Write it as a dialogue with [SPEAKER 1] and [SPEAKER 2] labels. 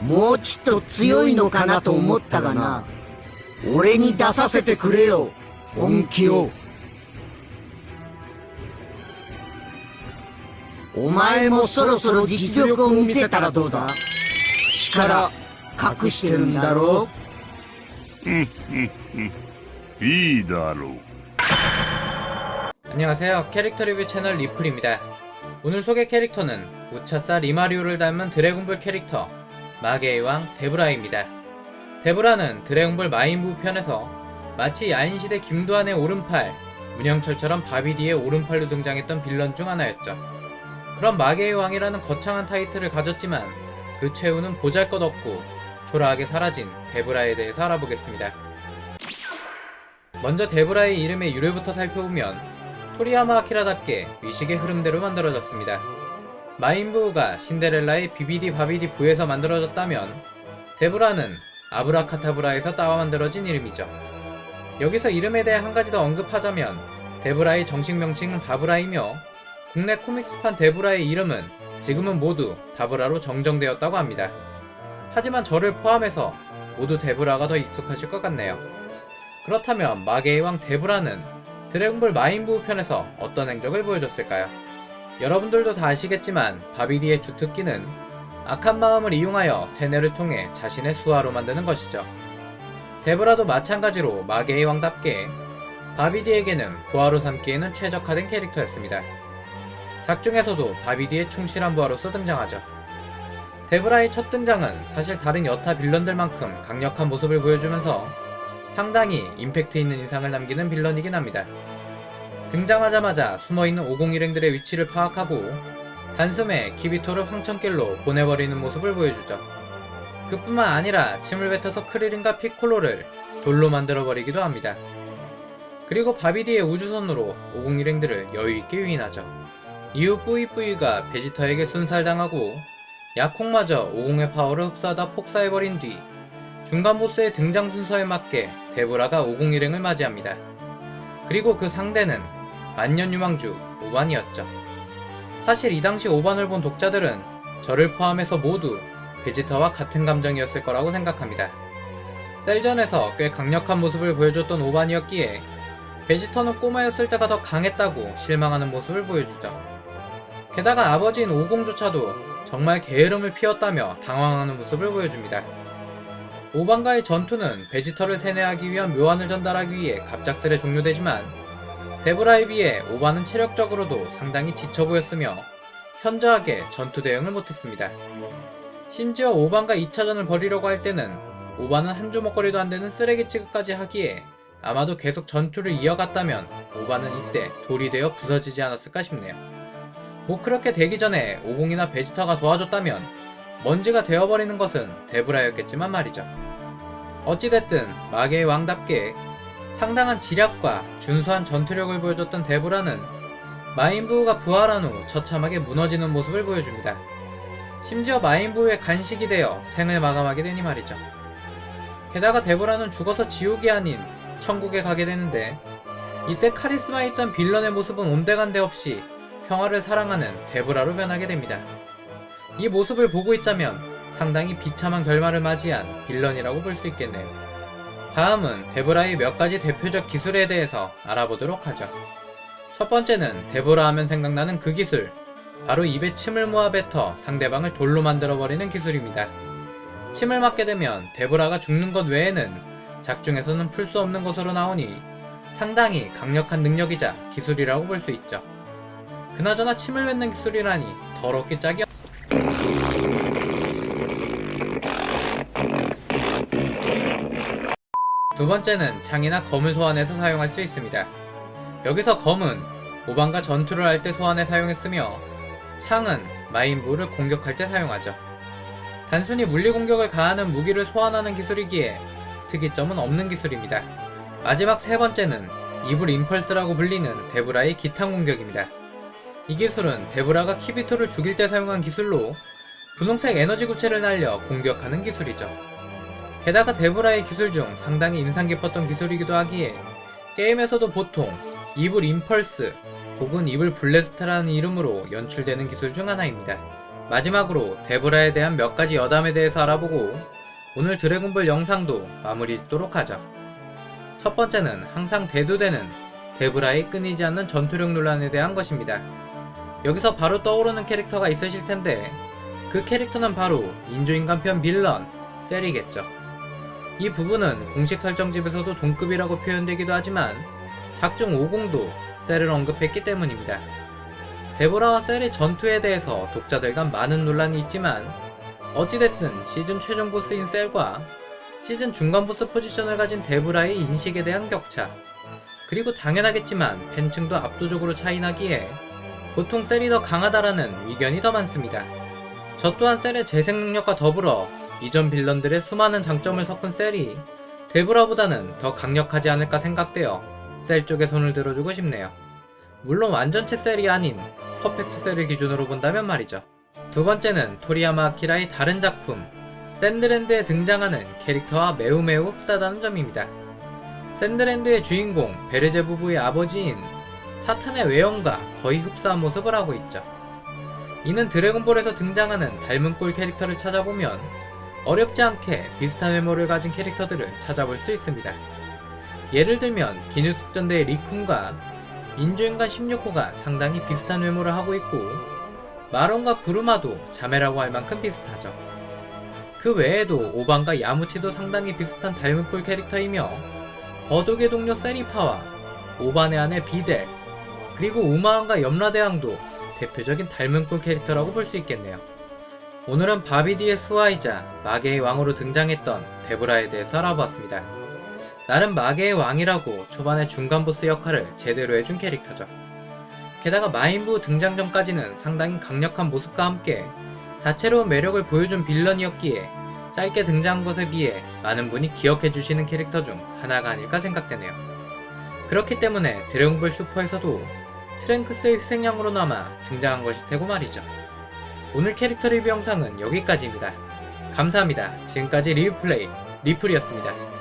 [SPEAKER 1] もうちっと強いのかなと思ったがな。俺に出させてくれよ、本気を。お前もそろそろ実力を見せたらどうだ。力隠してるんだろ。
[SPEAKER 2] いいだろう。
[SPEAKER 3] 안녕하세요. 캐릭터 리뷰 채널 리플입니다. 오늘 소개 캐릭터는 우차사 리마리오를 닮은 드래곤볼 캐릭터 마계의 왕 데브라입니다. 데브라는 드래곤볼 마인부 편에서 마치 야인시대 김도한의 오른팔, 문영철처럼 바비디의 오른팔로 등장했던 빌런 중 하나였죠. 그런 마계의 왕이라는 거창한 타이틀을 가졌지만 그 최후는 보잘것없고 초라하게 사라진 데브라에 대해서 알아보겠습니다. 먼저 데브라의 이름의 유래부터 살펴보면 토리야마 아키라답게 위식의 흐름대로 만들어졌습니다. 마인부가 신데렐라의 비비디 바비디 부에서 만들어졌다면 데브라는 아브라카타브라에서 따와 만들어진 이름이죠. 여기서 이름에 대해 한 가지 더 언급하자면 데브라의 정식 명칭은 다브라이며 국내 코믹스판 데브라의 이름은 지금은 모두 다브라로 정정되었다고 합니다. 하지만 저를 포함해서 모두 데브라가 더 익숙하실 것 같네요. 그렇다면 마계의 왕 데브라는 드래곤볼 마인부 편에서 어떤 행적을 보여줬을까요? 여러분들도 다 아시겠지만 바비디의 주특기는 악한 마음을 이용하여 세뇌를 통해 자신의 수하로 만드는 것이죠. 데브라도 마찬가지로 마계의 왕답게 바비디에게는 부하로 삼기에는 최적화된 캐릭터였습니다. 작중에서도 바비디의 충실한 부하로서 등장하죠. 데브라의 첫 등장은 사실 다른 여타 빌런들만큼 강력한 모습을 보여주면서 상당히 임팩트 있는 인상을 남기는 빌런이긴 합니다. 등장하자마자 숨어있는 501행들의 위치를 파악하고 단숨에 키비토를 황천길로 보내버리는 모습을 보여주죠. 그뿐만 아니라 침을 뱉어서 크리린과 피콜로를 돌로 만들어버리기도 합니다. 그리고 바비디의 우주선으로 501행들을 여유있게 유인하죠. 이후 뿌이뿌이가 베지터에게 순살당하고 야콩마저 50의 파워를 흡수하다 폭사해버린 뒤 중간 보스의 등장 순서에 맞게 데브라가 501행을 맞이합니다. 그리고 그 상대는 만년유망주 오반이었죠. 사실 이 당시 오반을 본 독자들은 저를 포함해서 모두 베지터와 같은 감정이었을 거라고 생각합니다. 셀전에서 꽤 강력한 모습을 보여줬던 오반이었기에 베지터는 꼬마였을 때가 더 강했다고 실망하는 모습을 보여주죠. 게다가 아버지인 오공조차도 정말 게으름을 피웠다며 당황하는 모습을 보여줍니다. 오반과의 전투는 베지터를 세뇌하기 위한 묘안을 전달하기 위해 갑작스레 종료되지만 데브라에 비해 오반은 체력적으로도 상당히 지쳐 보였으며 현저하게 전투 대응을 못했습니다. 심지어 오반과 2차전을 벌이려고 할 때는 오반은 한 주먹거리도 안 되는 쓰레기 취급까지 하기에 아마도 계속 전투를 이어갔다면 오반은 이때 돌이 되어 부서지지 않았을까 싶네요. 뭐 그렇게 되기 전에 오공이나 베지터가 도와줬다면 먼지가 되어버리는 것은 데브라였겠지만 말이죠. 어찌됐든 마계의 왕답게 상당한 지략과 준수한 전투력을 보여줬던 데브라는 마인부가 부활한 후 처참하게 무너지는 모습을 보여줍니다. 심지어 마인부의 간식이 되어 생을 마감하게 되니 말이죠. 게다가 데브라는 죽어서 지옥이 아닌 천국에 가게 되는데 이때 카리스마 있던 빌런의 모습은 온데간데 없이 평화를 사랑하는 데브라로 변하게 됩니다. 이 모습을 보고 있자면 상당히 비참한 결말을 맞이한 빌런이라고 볼 수 있겠네요. 다음은 데브라의 몇 가지 대표적 기술에 대해서 알아보도록 하죠. 첫 번째는 데브라 하면 생각나는 그 기술, 바로 입에 침을 모아 뱉어 상대방을 돌로 만들어버리는 기술입니다. 침을 맞게 되면 데브라가 죽는 것 외에는 작중에서는 풀 수 없는 것으로 나오니 상당히 강력한 능력이자 기술이라고 볼 수 있죠. 그나저나 침을 뱉는 기술이라니 더럽게 짝이 두 번째는 창이나 검을 소환해서 사용할 수 있습니다. 여기서 검은 오반과 전투를 할 때 소환해 사용했으며 창은 마인부를 공격할 때 사용하죠. 단순히 물리 공격을 가하는 무기를 소환하는 기술이기에 특이점은 없는 기술입니다. 마지막 세 번째는 이불 임펄스라고 불리는 데브라의 기탄 공격입니다. 이 기술은 데브라가 키비토를 죽일 때 사용한 기술로 분홍색 에너지 구체를 날려 공격하는 기술이죠. 게다가 데브라의 기술 중 상당히 인상 깊었던 기술이기도 하기에 게임에서도 보통 이불 임펄스 혹은 이불 블래스트라는 이름으로 연출되는 기술 중 하나입니다. 마지막으로 데보라에 대한 몇 가지 여담에 대해서 알아보고 오늘 드래곤볼 영상도 마무리 짓도록 하죠. 첫 번째는 항상 대두되는 데보라의 끊이지 않는 전투력 논란에 대한 것입니다. 여기서 바로 떠오르는 캐릭터가 있으실 텐데 그 캐릭터는 바로 인조인간 편 빌런 셀이겠죠. 이 부분은 공식 설정집에서도 동급이라고 표현되기도 하지만 작중 50도 셀을 언급했기 때문입니다. 데보라와 셀의 전투에 대해서 독자들 간 많은 논란이 있지만 어찌됐든 시즌 최종 보스인 셀과 시즌 중간 보스 포지션을 가진 데보라의 인식에 대한 격차, 그리고 당연하겠지만 팬층도 압도적으로 차이나기에 보통 셀이 더 강하다라는 의견이 더 많습니다. 저 또한 셀의 재생 능력과 더불어 이전 빌런들의 수많은 장점을 섞은 셀이 데보라보다는 더 강력하지 않을까 생각되어 셀 쪽에 손을 들어주고 싶네요. 물론 완전체 셀이 아닌 퍼펙트 셀을 기준으로 본다면 말이죠. 두 번째는 토리야마 아키라의 다른 작품 샌드랜드에 등장하는 캐릭터와 매우 흡사하다는 점입니다. 샌드랜드의 주인공 베르제부부의 아버지인 사탄의 외형과 거의 흡사한 모습을 하고 있죠. 이는 드래곤볼에서 등장하는 닮은 꼴 캐릭터를 찾아보면 어렵지 않게 비슷한 외모를 가진 캐릭터들을 찾아볼 수 있습니다. 예를 들면 기뉴특전대의 리쿤과 인조인간 16호가 상당히 비슷한 외모를 하고 있고 마론과 부르마도 자매라고 할 만큼 비슷하죠. 그 외에도 오반과 야무치도 상당히 비슷한 닮은 꼴 캐릭터이며 버독의 동료 세리파와 오반의 아내 비델, 그리고 우마왕과 염라대왕도 대표적인 닮은 꼴 캐릭터라고 볼 수 있겠네요. 오늘은 바비디의 수하이자 마계의 왕으로 등장했던 데보라에 대해서 알아보았습니다. 나름 마계의 왕이라고 초반에 중간 보스 역할을 제대로 해준 캐릭터죠. 게다가 마인부 등장 전까지는 상당히 강력한 모습과 함께 다채로운 매력을 보여준 빌런이었기에 짧게 등장한 것에 비해 많은 분이 기억해주시는 캐릭터 중 하나가 아닐까 생각되네요. 그렇기 때문에 드래곤볼 슈퍼에서도 트랭크스의 희생양으로나마 등장한 것일 테고 말이죠. 오늘 캐릭터 리뷰 영상은 여기까지입니다. 감사합니다. 지금까지 리뷰플레이 리플이었습니다.